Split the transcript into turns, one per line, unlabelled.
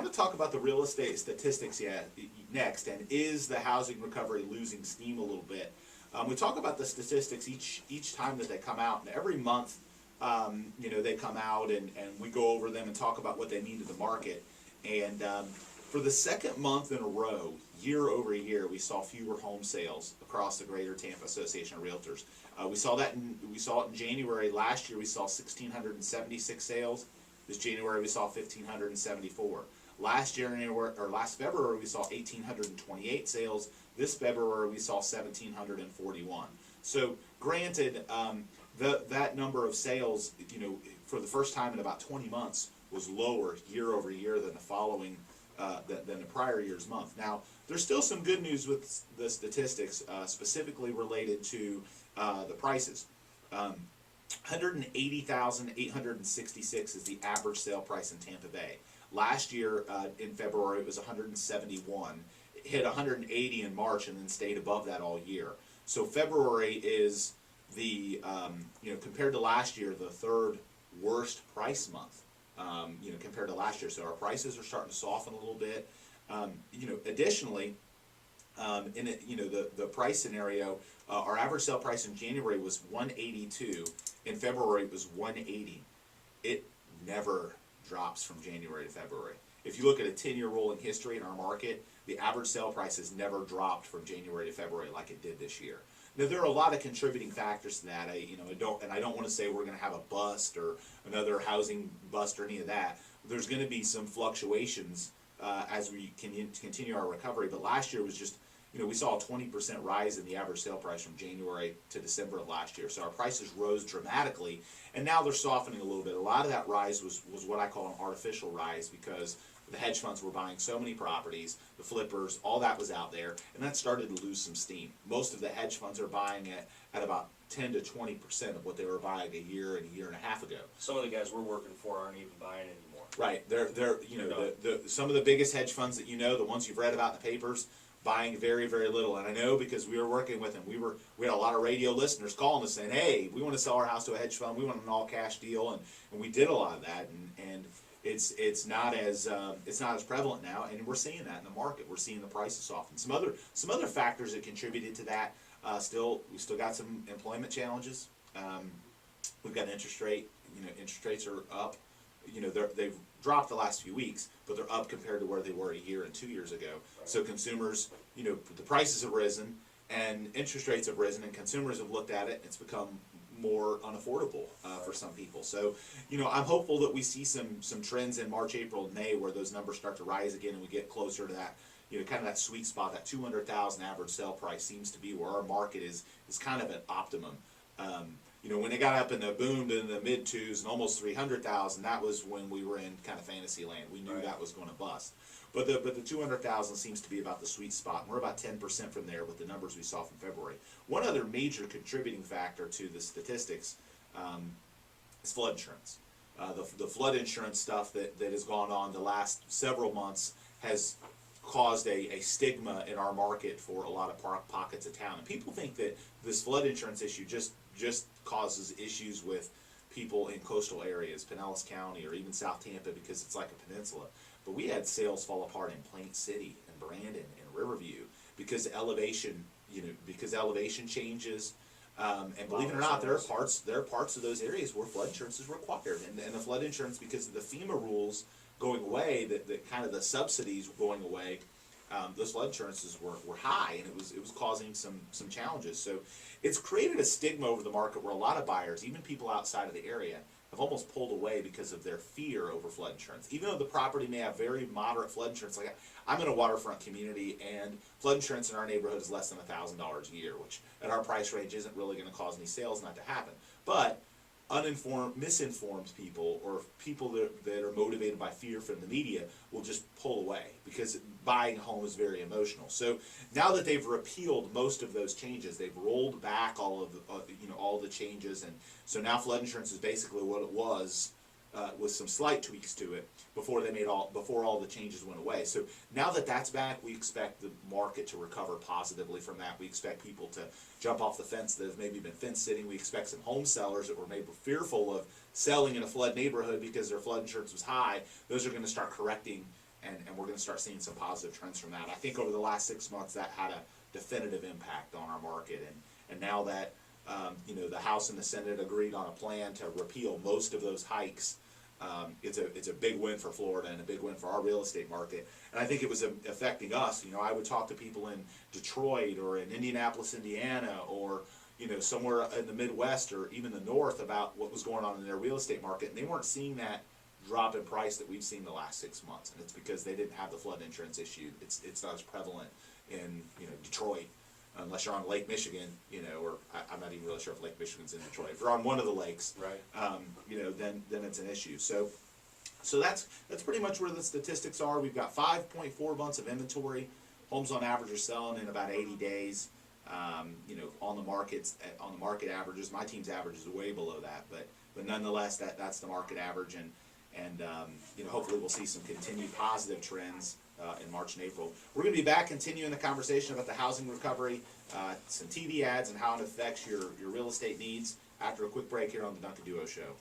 want to talk about the real estate statistics next, and is the housing recovery losing steam a little bit? We talk about the statistics each time that they come out, and every month, they come out and we go over them and talk about what they mean to the market. And for the second month in a row, year over year, we saw fewer home sales across the Greater Tampa Association of Realtors. We saw it in January last year. We saw 1,676 sales. This January we saw 1,574. Last February we saw 1,828 sales. This February we saw 1,741. So granted, that number of sales, for the first time in about 20 months, was lower year over year than than the prior year's month. Now, there's still some good news with the statistics, specifically related to the prices. 180,866 is the average sale price in Tampa Bay. Last year, in February, it was 171. It hit 180 in March and then stayed above that all year. So February is compared to last year, the third worst price month, compared to last year. So our prices are starting to soften a little bit. Additionally, in the price scenario, our average sale price in January was 182. In February, it was 180. It never drops from January to February. If you look at a 10-year rolling history in our market, the average sale price has never dropped from January to February like it did this year. Now, there are a lot of contributing factors to that. I don't want to say we're going to have a bust or another housing bust or any of that. There's going to be some fluctuations as we continue our recovery. But last year was just, we saw a 20% rise in the average sale price from January to December of last year. So our prices rose dramatically, and now they're softening a little bit. A lot of that rise was what I call an artificial rise, because the hedge funds were buying so many properties, the flippers, all that was out there, and that started to lose some steam. Most of the hedge funds are buying at about 10 to 20% of what they were buying a year and a half ago.
Some of the guys we're working for aren't even buying anymore.
Right. They're some of the biggest hedge funds that the ones you've read about in the papers, buying very, very little. And I know because we were working with them. We had a lot of radio listeners calling us saying, hey, we want to sell our house to a hedge fund. We want an all-cash deal. And we did a lot of that. And it's not as prevalent now. And we're seeing that in the market. We're seeing the prices soften. Some other factors that contributed to that, we still got some employment challenges. We've got interest rates are up. They've dropped the last few weeks, but they're up compared to where they were a year and 2 years ago. Right. So consumers, the prices have risen and interest rates have risen, and consumers have looked at it. It's become more unaffordable for some people. So, I'm hopeful that we see some trends in March, April, and May where those numbers start to rise again, and we get closer to that, kind of that sweet spot. That 200,000 average sale price seems to be where our market is kind of at optimum. When it got up and boomed in the mid twos and almost 300,000, that was when we were in kind of fantasy land. We knew that was going to bust. But the 200,000 seems to be about the sweet spot, and we're about 10% from there with the numbers we saw from February. One other major contributing factor to the statistics is flood insurance. The flood insurance stuff that has gone on the last several months has caused a stigma in our market for a lot of pockets of town. And people think that this flood insurance issue just causes issues with people in coastal areas, Pinellas County or even South Tampa, because it's like a peninsula. But we had sales fall apart in Plain City and Brandon and Riverview because elevation changes. And believe it or not, there are parts of those areas where flood insurance is required. And the flood insurance, because of the FEMA rules going away, that kind of the subsidies going away, those flood insurances were high, and it was causing some challenges. So it's created a stigma over the market where a lot of buyers, even people outside of the area, have almost pulled away because of their fear over flood insurance. Even though the property may have very moderate flood insurance, like I'm in a waterfront community, and flood insurance in our neighborhood is less than $1,000 a year, which at our price range isn't really going to cause any sales not to happen. But misinformed people, or people that are motivated by fear from the media, will just pull away because buying a home is very emotional. So now that they've repealed most of those changes, they've rolled back all the changes, and so now flood insurance is basically what it was, with some slight tweaks to it before all the changes went away. So now that that's back, we expect the market to recover positively from that. We expect people to jump off the fence that have maybe been fence sitting. We expect some home sellers that were maybe fearful of selling in a flood neighborhood because their flood insurance was high. Those are going to start correcting and we're going to start seeing some positive trends from that. I think over the last 6 months that had a definitive impact on our market, and now that the House and the Senate agreed on a plan to repeal most of those hikes. It's a big win for Florida and a big win for our real estate market. And I think it was affecting us. I would talk to people in Detroit or in Indianapolis, Indiana, or somewhere in the Midwest or even the North about what was going on in their real estate market, and they weren't seeing that drop in price that we've seen the last 6 months. And it's because they didn't have the flood insurance issue. It's not as prevalent in Detroit. Unless you're on Lake Michigan, or I'm not even really sure if Lake Michigan's in Detroit. If you're on one of the lakes,
right?
Then it's an issue. So that's pretty much where the statistics are. We've got 5.4 months of inventory. Homes on average are selling in about 80 days. On the market averages, my team's average is way below that, but nonetheless, that's the market average, and hopefully we'll see some continued positive trends in March and April. We're going to be back continuing the conversation about the housing recovery, some TV ads, and how it affects your real estate needs after a quick break here on the Duncan Duo Show.